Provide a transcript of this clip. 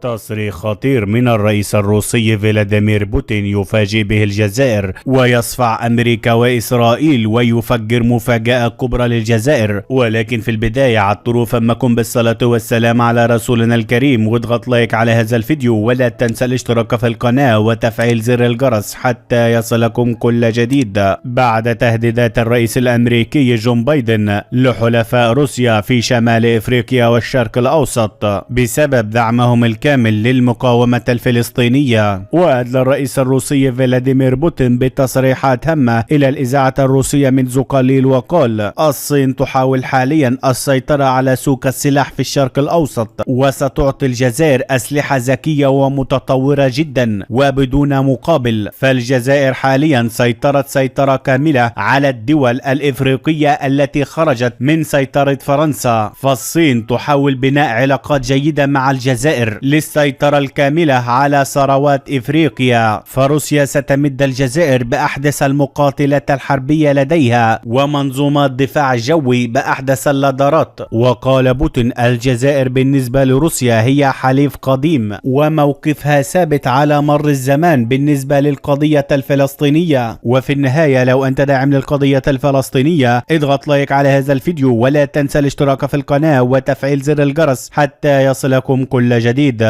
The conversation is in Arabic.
تصريح خطير من الرئيس الروسي فلاديمير بوتين يفاجئ به الجزائر ويصفع أمريكا وإسرائيل ويفجر مفاجأة كبرى للجزائر. ولكن في البداية عطروا فمكم بالصلاة والسلام على رسولنا الكريم، واضغط لايك على هذا الفيديو، ولا تنسى الاشتراك في القناة وتفعيل زر الجرس حتى يصلكم كل جديد. بعد تهديدات الرئيس الأمريكي جون بايدن لحلفاء روسيا في شمال إفريقيا والشرق الأوسط بسبب دعمهم الكامل للمقاومة الفلسطينية، وأدلى الرئيس الروسي فلاديمير بوتين بتصريحات هامة إلى الإذاعة الروسية منذ قليل، وقال: الصين تحاول حاليا السيطرة على سوق السلاح في الشرق الأوسط، وستعطي الجزائر أسلحة ذكية ومتطورة جدا وبدون مقابل. فالجزائر حاليا سيطرت سيطرة كاملة على الدول الإفريقية التي خرجت من سيطرة فرنسا، فالصين تحاول بناء علاقات جيدة مع الجزائر للسيطرة الكاملة على ثروات إفريقيا. فروسيا ستمد الجزائر بأحدث المقاتلات الحربية لديها ومنظومات دفاع جوي بأحدث اللادارات. وقال بوتين: الجزائر بالنسبة لروسيا هي حليف قديم، وموقفها ثابت على مر الزمان بالنسبة للقضية الفلسطينية. وفي النهاية، لو أنت داعم للقضية الفلسطينية، اضغط لايك على هذا الفيديو، ولا تنسى الاشتراك في القناة وتفعيل زر الجرس حتى يصلكم كل جديد.